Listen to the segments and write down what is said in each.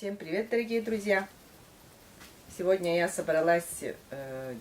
Всем привет, дорогие друзья! Сегодня я собралась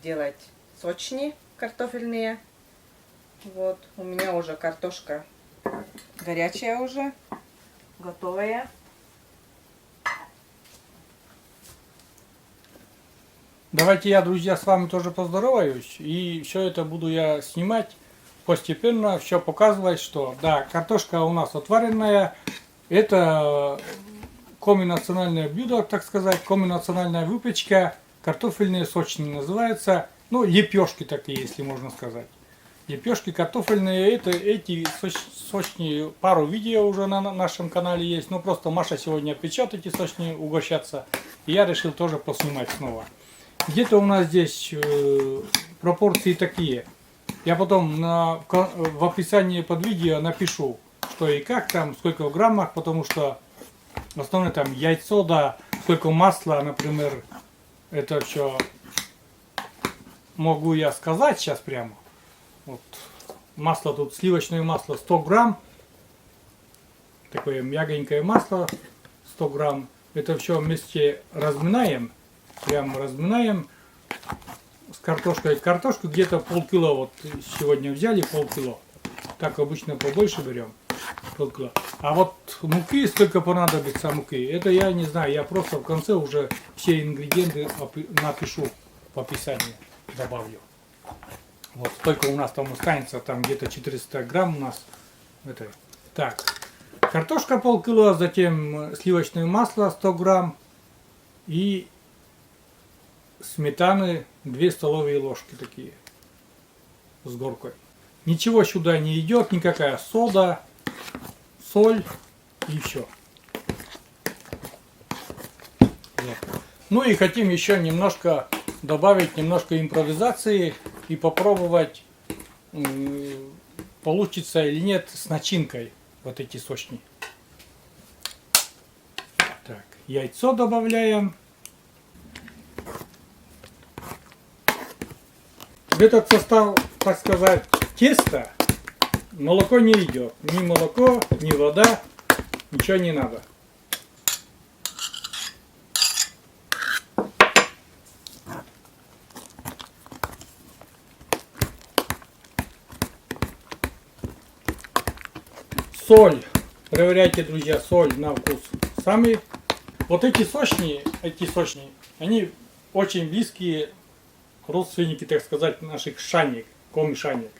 делать сочни картофельные. Вот, у меня уже картошка горячая уже, готовая. Давайте я, друзья, с вами тоже поздороваюсь. И все это буду я снимать постепенно, все показывать, что да, картошка у нас отваренная. Это комбинациональное блюдо, так сказать, комбинациональная выпечка, картофельные сочни называется. Ну, лепешки такие, если можно сказать. Лепешки картофельные, это эти сочни, пару видео уже на нашем канале есть. Ну, просто Маша сегодня печатает эти сочни, угощаться. И я решил тоже поснимать снова. Где-то у нас здесь пропорции такие. Я потом в описании под видео напишу, что и как там, сколько в граммах, потому что основное там яйцо, да, сколько масла, например, это все могу я сказать сейчас прямо. Вот. Масло тут, сливочное масло 100 грамм, такое мягенькое масло 100 грамм. Это все вместе разминаем, прямо разминаем с картошкой. Картошку где-то полкило, вот сегодня взяли полкило. Так обычно побольше берем, полкило. А вот муки, сколько понадобится муки, это я не знаю, я просто в конце уже все ингредиенты напишу в описании, добавлю. Вот сколько у нас там останется, там где-то 400 грамм у нас. Это. Так, картошка полкило, затем сливочное масло 100 грамм и сметаны 2 столовые ложки такие с горкой. Ничего сюда не идет, никакая сода, соль и все. Вот. Ну и хотим еще немножко добавить немножко импровизации и попробовать, получится или нет с начинкой вот эти сочни. Так, яйцо добавляем. В этот состав, так сказать, теста молоко не идет. Ни молоко, ни вода, ничего не надо. Соль. Проверяйте, друзья, соль на вкус. Сами вот эти сочни, они очень близкие родственники, так сказать, наших шаник, коми-шаник.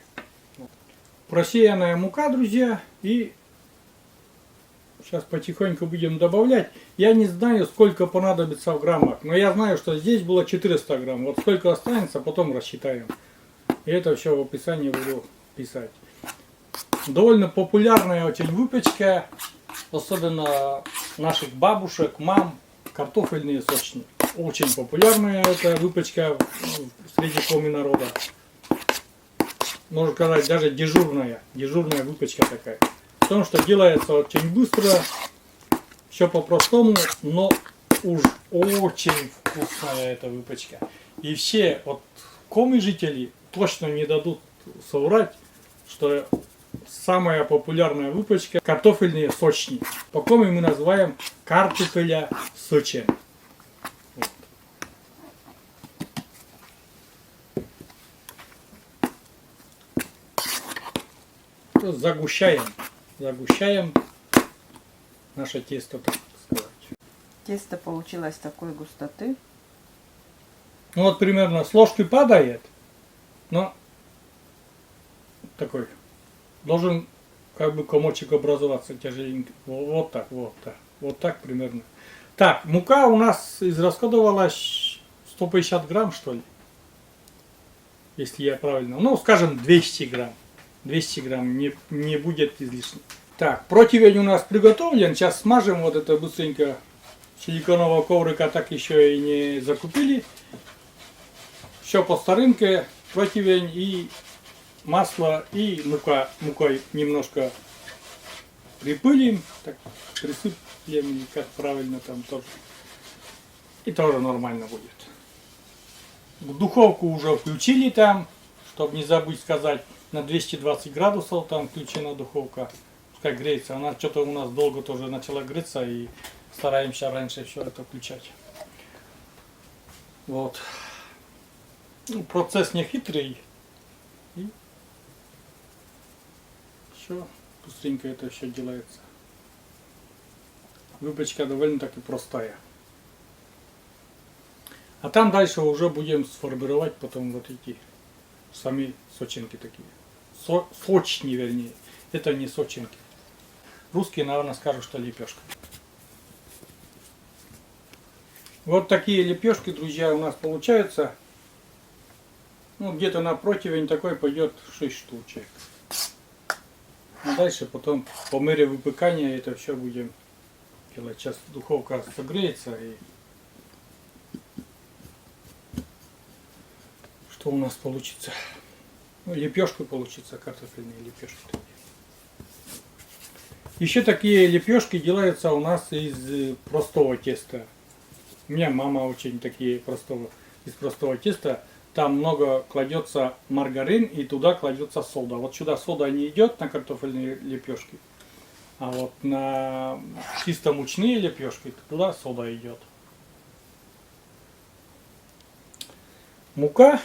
Просеянная мука, друзья, и сейчас потихоньку будем добавлять. Я не знаю, сколько понадобится в граммах, но я знаю, что здесь было 400 грамм. Вот сколько останется, потом рассчитаем. И это все в описании буду писать. Довольно популярная очень выпечка, особенно наших бабушек, мам, картофельные сочни. Очень популярная эта выпечка среди коми народа. Можно сказать, даже дежурная выпечка такая. Потому что делается очень быстро, все по-простому, но уж очень вкусная эта выпечка. И все вот коми жители точно не дадут соврать, что самая популярная выпечка картофельные сочни. По коми мы называем картофеля сочен. Загущаем наше тесто, так сказать. Тесто получилось такой густоты. Ну вот примерно с ложки падает, но такой должен как бы комочек образоваться тяжеленький. Вот так примерно. Так, мука у нас израсходовалась 150 грамм, что ли, если я правильно, ну скажем 200 грамм. 200 грамм не будет излишне. Так, противень у нас приготовлен. Сейчас смажем вот это быстренько. Силиконового коврика так еще и не закупили. Все по старинке. Противень и масло и мука. Мукой немножко припылим. Так, присыплем, как правильно там тоже. И тоже нормально будет. Духовку уже включили там, чтобы не забыть сказать. На 220 градусов там включена духовка, пускай греется. Она что-то у нас долго тоже начала греться, и Стараемся раньше все это включать. Вот. Ну, процесс не хитрый. И все, быстренько это все делается. Выпечка довольно-таки простая. А там дальше уже будем сформировать потом вот эти сами сочинки такие. Сочни, вернее. Это не сочинки. Русские, наверное, скажут, что лепешка. Вот такие лепешки, друзья, у нас получаются. Ну, где-то на противень такой пойдет 6 штучек. А дальше потом по мере выпекания это все будем делать. Сейчас духовка согреется и что у нас получится? Ну, лепешка получится, картофельные лепешки. Еще такие лепешки делаются у нас из простого теста. У меня мама очень такие из простого теста. Там много кладется маргарин и туда кладется сода. Вот сюда сода не идет на картофельные лепешки. А вот на чисто мучные лепешки туда сода идет. Мука.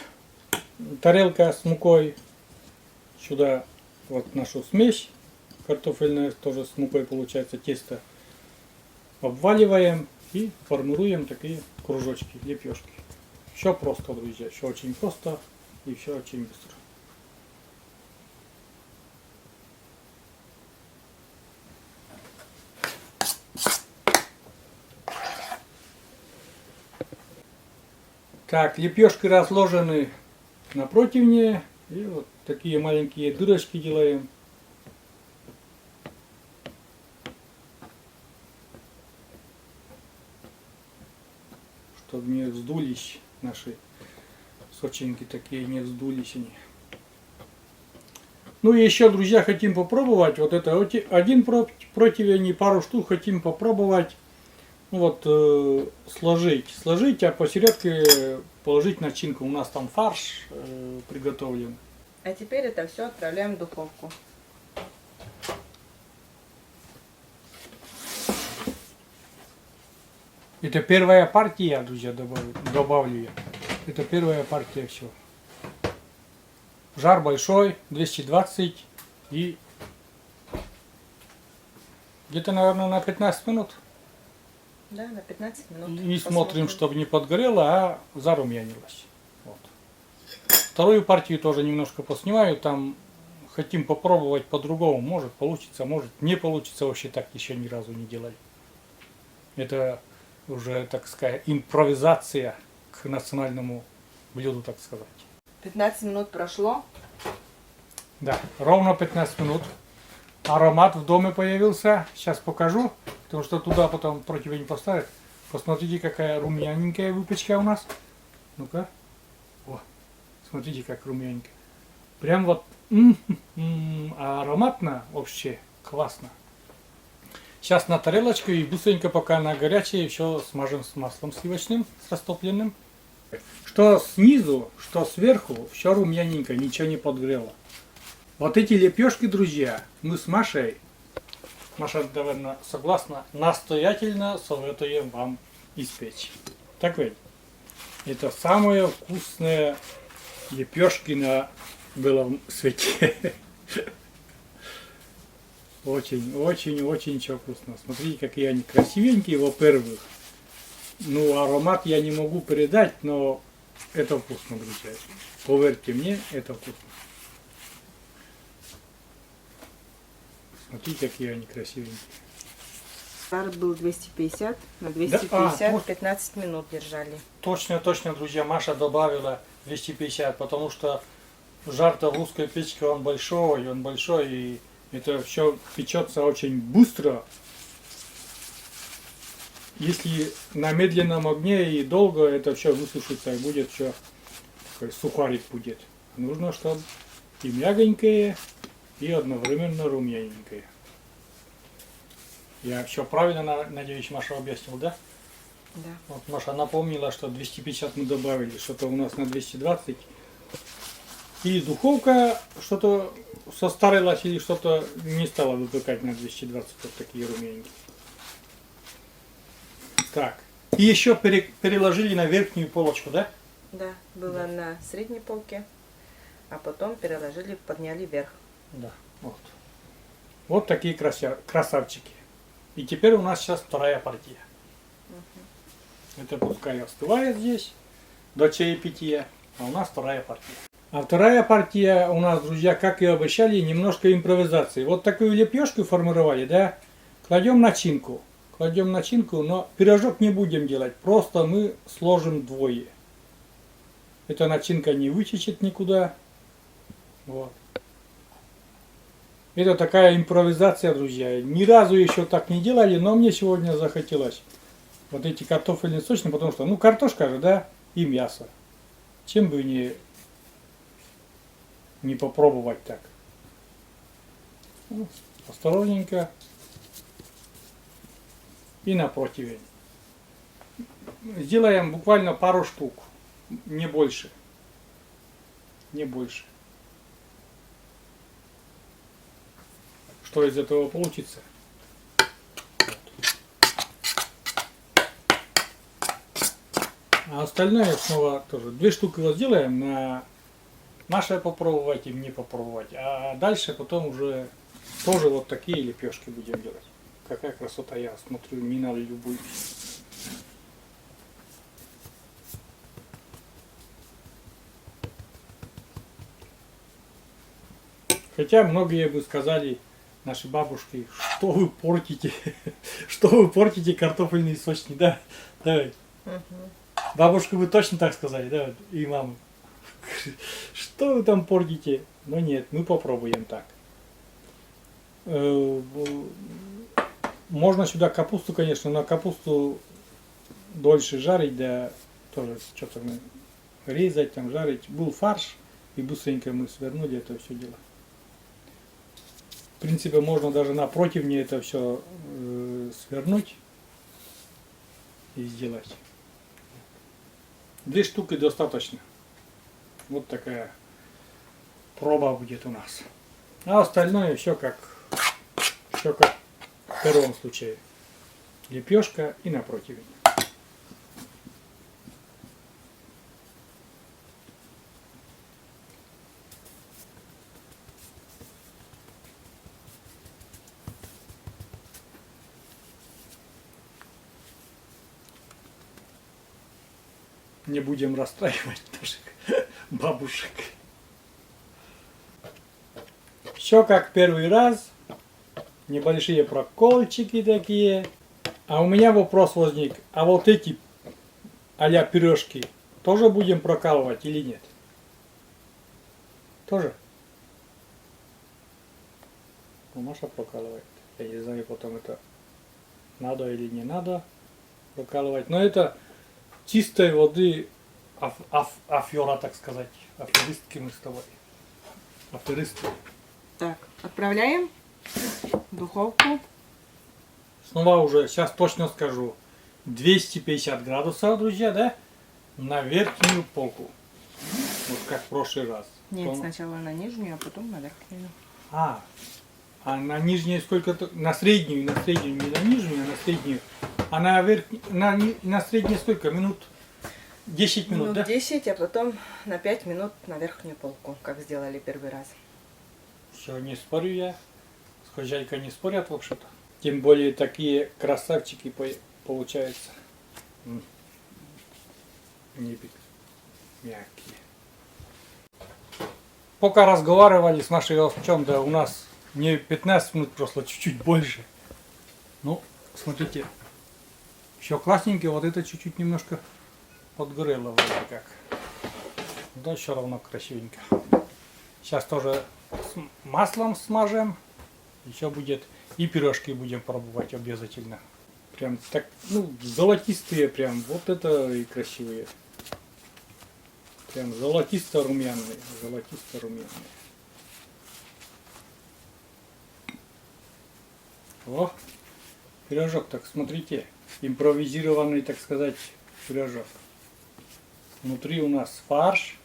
Тарелка с мукой. Сюда вот нашу смесь картофельная, тоже с мукой получается тесто. Обваливаем и формируем такие кружочки, лепешки. Все просто, друзья, все очень просто и все очень быстро. Так, лепешки разложены на противне. И вот такие маленькие дырочки делаем. Чтобы не вздулись наши сочинки, такие не вздулись они. Ну и еще, друзья, хотим попробовать. Вот это один противень и пару штук хотим попробовать. Вот сложить, а посередке положить начинку. У нас там фарш приготовлен. А теперь это все отправляем в духовку. Это первая партия, друзья, добавлю я. Это первая партия все. Жар большой, 220 и где-то, наверное, на 15 минут. Да, на 15 минут. И смотрим, чтобы не подгорело, а зарумянилось. Вот. Вторую партию тоже немножко поснимаю. Там хотим попробовать по-другому. Может получится, может не получится. Вообще так еще ни разу не делали. Это уже, так сказать, импровизация к национальному блюду, так сказать. 15 минут прошло. Да, ровно 15 минут. Аромат в доме появился. Сейчас покажу, потому что туда потом противень поставят. Посмотрите, какая румяненькая выпечка у нас. Ну-ка. О, смотрите, как румяненькая. Прям вот ароматно вообще. Классно. Сейчас на тарелочку и быстренько, пока она горячая, еще смажем с маслом сливочным, с растопленным. Что снизу, что сверху, все румяненько, ничего не подгрело. Вот эти лепешки, друзья, мы с Машей, Маша, наверное, согласна, настоятельно советуем вам испечь. Так ведь? Это самые вкусные лепешки на белом свете. Очень, очень, очень все вкусно. Смотрите, какие они красивенькие, во-первых. Ну, аромат я не могу передать, но это вкусно, друзья. Поверьте мне, это вкусно. Смотрите, какие они красивенькие. Жар был 250, на 250 15 минут держали. Точно, точно, друзья, Маша добавила 250, потому что жар-то в русской печке он большой, и это все печется очень быстро. Если на медленном огне и долго, это все высушится и будет все, такой сухарик будет. Нужно, чтобы и мягонькое, и одновременно румяненькое. Я все правильно, надеюсь, Маша объяснил, да? Да. Вот Маша напомнила, что 250 мы добавили, что-то у нас на 220. И духовка что-то состарилась или что-то не стала выпекать на 220, вот такие румяненькие. Так. И еще переложили на верхнюю полочку, да? Да, было на средней полке, а потом переложили, подняли вверх. Да. Вот. Вот такие красавчики. И теперь у нас сейчас вторая партия. Это пускай остывает здесь до чаепития, а у нас вторая партия. А вторая партия у нас, друзья, как и обещали, немножко импровизации. Вот такую лепешку формировали, да? Кладем начинку. Кладем начинку, но пирожок не будем делать. Просто мы сложим двое. Эта начинка не вытечет никуда. Вот. Это такая импровизация, друзья. Ни разу еще так не делали, но мне сегодня захотелось. Вот эти картофельные сочные, потому что, ну, картошка же, да, и мясо. Чем бы не попробовать так. Ну, осторожненько. И на противень. Сделаем буквально пару штук. Не больше. Не больше. Что из этого получится? А остальное снова тоже. 2 штуки вот сделаем на наше попробовать и мне попробовать. А дальше потом уже тоже вот такие лепешки будем делать. Какая красота, я смотрю, не на любую. Хотя многие бы сказали, наши бабушки, что вы портите, что вы портите картофельные сочни, да? Давай. Бабушка вы точно так сказали, да? И мама. Что вы там портите? Но нет, мы попробуем так. Можно сюда капусту, конечно, но капусту дольше жарить, да, тоже что-то резать, там жарить. Был фарш, и быстренько мы свернули это все дело. В принципе, можно даже на противне это все свернуть и сделать. 2 штуки достаточно. Вот такая проба будет у нас. А остальное все как в первом случае. Лепешка и на противень. Не будем расстраивать наших бабушек. Все как первый раз. Небольшие проколчики такие. А у меня вопрос возник. А вот эти а-ля пирожки тоже будем прокалывать или нет? Тоже? Ну, Маша прокалывает. Я не знаю, потом это надо или не надо прокалывать. Но это чистой воды афера, так сказать. Аферистки мы с тобой. Аферисты. Так, отправляем в духовку. Снова уже, сейчас точно скажу, 250 градусов, друзья, да? На верхнюю полку. Вот как в прошлый раз. Нет, сначала на нижнюю, а потом на верхнюю. А на нижнюю сколько-то? На среднюю, не на нижнюю, а на среднюю. А на среднюю сколько? Минут? 10 минут, да? 10, а потом на 5 минут на верхнюю полку, как сделали первый раз. Все, не спорю я. С хозяйкой не спорят вообще-то. Тем более такие красавчики получаются. Мягкие. Пока разговаривали с нашей овчом, да у нас не 15 минут прошло, чуть-чуть больше. Ну, смотрите, все классненько, вот это чуть-чуть немножко подгорело вроде как. Да, все равно красивенько. Сейчас тоже с маслом смажем. Еще будет. И пирожки будем пробовать обязательно. Прям так, ну, золотистые прям. Вот это и красивые. Прям золотисто-румяные. Золотисто-румяные. О, пирожок, так смотрите. Импровизированный, так сказать, пирожок. Внутри у нас фарш.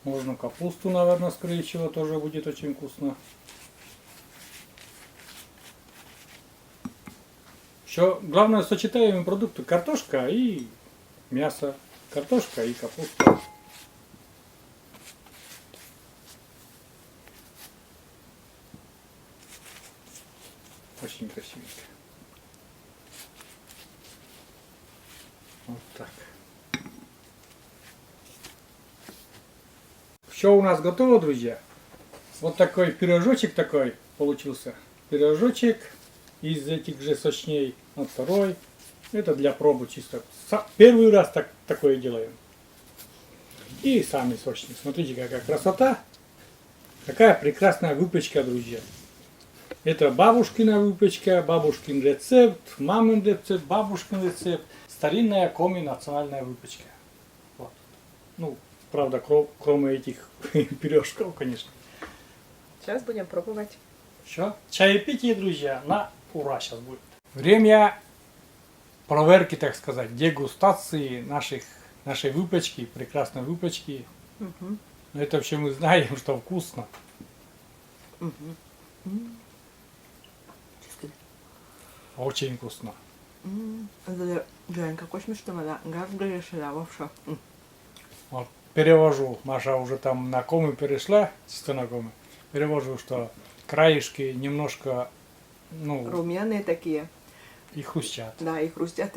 Можно капусту, наверное, скорее всего, тоже будет очень вкусно. Что главное сочетаемые продукты картошка и мясо, картошка и капуста. Очень красивенько. Вот так. Все у нас готово, друзья. Вот такой пирожочек такой получился. Пирожочек из этих же сочней. Вот второй. Это для пробы чисто. Первый раз такое делаем. И сами сочные. Смотрите, какая красота. Какая прекрасная выпечка, друзья. Это бабушкина выпечка, бабушкин рецепт, мамин рецепт, бабушкин рецепт. Старинная коми национальная выпечка. Вот. Ну, правда, кроме этих пирожков, конечно. Сейчас будем пробовать. Все. Чаепитие, друзья, на ура сейчас будет. Время проверки, так сказать, дегустации нашей выпечки, прекрасной выпечки. Угу. Это вообще мы знаем, что вкусно. Угу. Очень вкусно. Глянь, какой смешной, да. Газ горячий, да, вообще. Вот, перевожу. Маша уже там на комы перешла, чисто на комы. Перевожу, что краешки немножко, ну, Румяные такие. и хрустят. Да, и хрустят.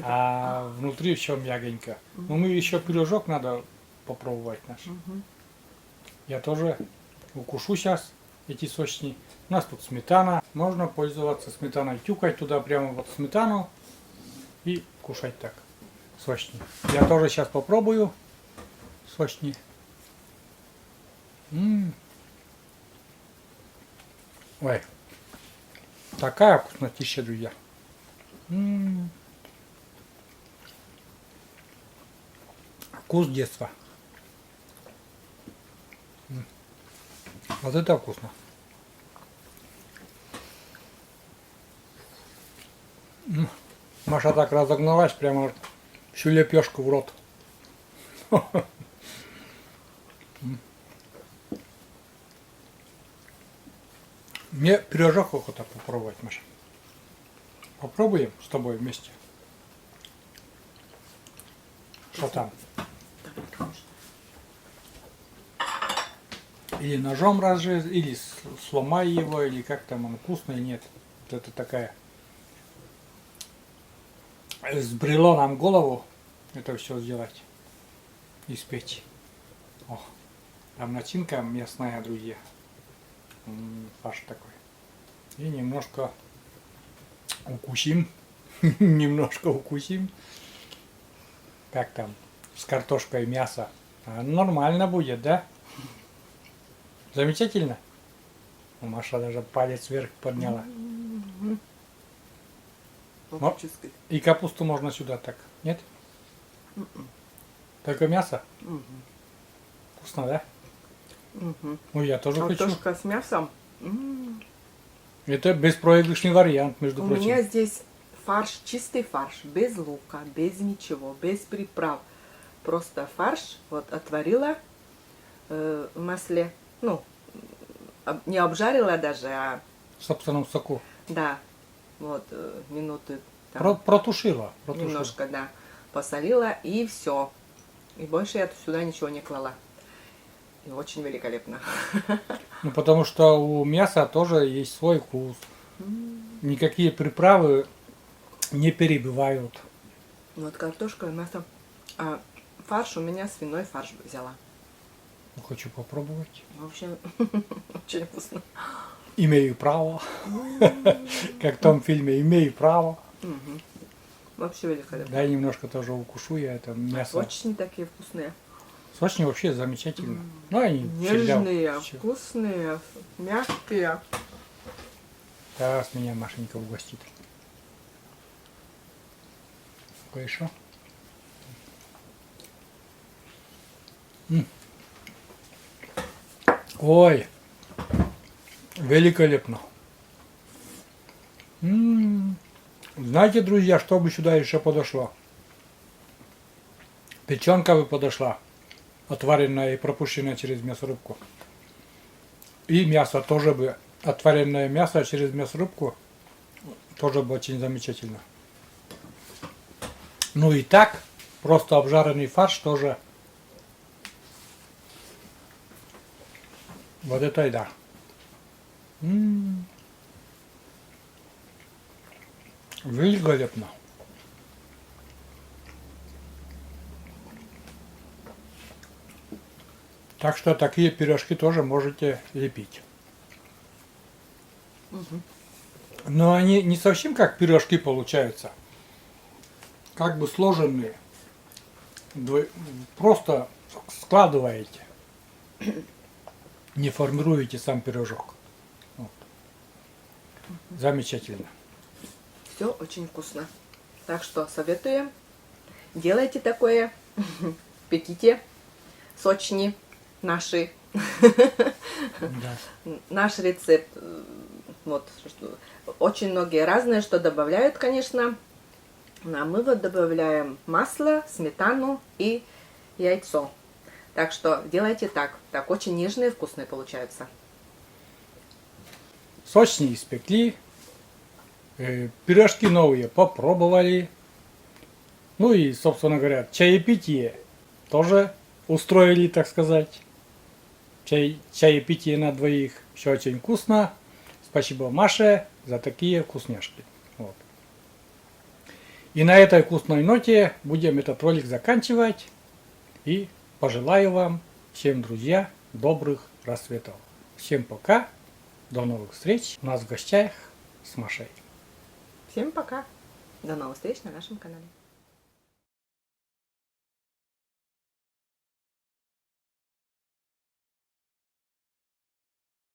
А внутри все мягенько. Но мы еще пирожок надо попробовать наш. Я тоже укушу сейчас эти сочни. У нас тут сметана. Можно пользоваться сметаной. Тюкать туда прямо вот сметану и кушать так. Сочни. Я тоже сейчас попробую сочни. Ой. Такая вкуснотища, друзья. Вкус детства. Вот это вкусно. Маша так разогналась, прямо всю лепешку в рот. Мне пирожок охота попробовать, Маша. Попробуем с тобой вместе. Что там? Или ножом разжезь, или сломай его, или как там он, вкусно или нет. Вот это такая. Сбрело нам голову это все сделать. Испечь. О, там начинка мясная, друзья. Фарш такой. И немножко укусим. Немножко укусим. Как там? С картошкой мясо. Нормально будет, да? Замечательно? Маша даже палец вверх подняла. И капусту можно сюда так, нет? Только мясо? Вкусно, да? Ну, я тоже хочу. Картошка с мясом. Это беспроигрышный вариант, между У прочим. меня здесь фарш, чистый фарш, без лука, без ничего, без приправ. Просто фарш, вот отварила в масле, ну, не обжарила даже, а... В собственном соку. Да, вот, минуты. Там, Протушила. немножко, да. Посолила и все. И больше я сюда ничего не клала. И очень великолепно. Ну, потому что у мяса тоже есть свой вкус. Никакие приправы не перебивают. Вот картошка и мясо. А фарш у меня свиной фарш взяла. Хочу попробовать. Вообще, очень вкусно. Имею право. Как в том фильме, имею право. Вообще великолепно. Да, немножко тоже укушу я это мясо. Очень такие вкусные. Сочни вообще замечательно. Ну, они всегда Нежные, вкусные, мягкие. Сейчас меня Машенька угостит. Кое-что. Ой, великолепно. Знаете, друзья, что бы сюда еще подошло? Печенка бы подошла, отваренная и пропущенная через мясорубку. И мясо тоже бы, отваренное мясо через мясорубку, Тоже бы очень замечательно. Ну и так, просто обжаренный фарш тоже. Вот это и да. Великолепно. Так что такие пирожки тоже можете лепить. Но они не совсем как пирожки получаются. Как бы сложенные. Просто складываете. Не формируете сам пирожок. Вот. Замечательно. Все очень вкусно. Так что советуем. Делайте такое. Пеките. Сочни наши. Да. Наш рецепт. Вот, очень многие разные, что добавляют, конечно. А мы вот добавляем масло, сметану и яйцо. Так что делайте так. Так очень нежные, вкусные получаются. Сочни испекли. Пирожки новые попробовали. Ну и, собственно говоря, чаепитие тоже устроили, так сказать. Чаепитие на двоих. Все очень вкусно. Спасибо Маше за такие вкусняшки. Вот. И на этой вкусной ноте будем этот ролик заканчивать. И пожелаю вам всем, друзья, добрых рассветов. Всем пока. До новых встреч. У нас в гостях с Машей. Всем пока. До новых встреч на нашем канале.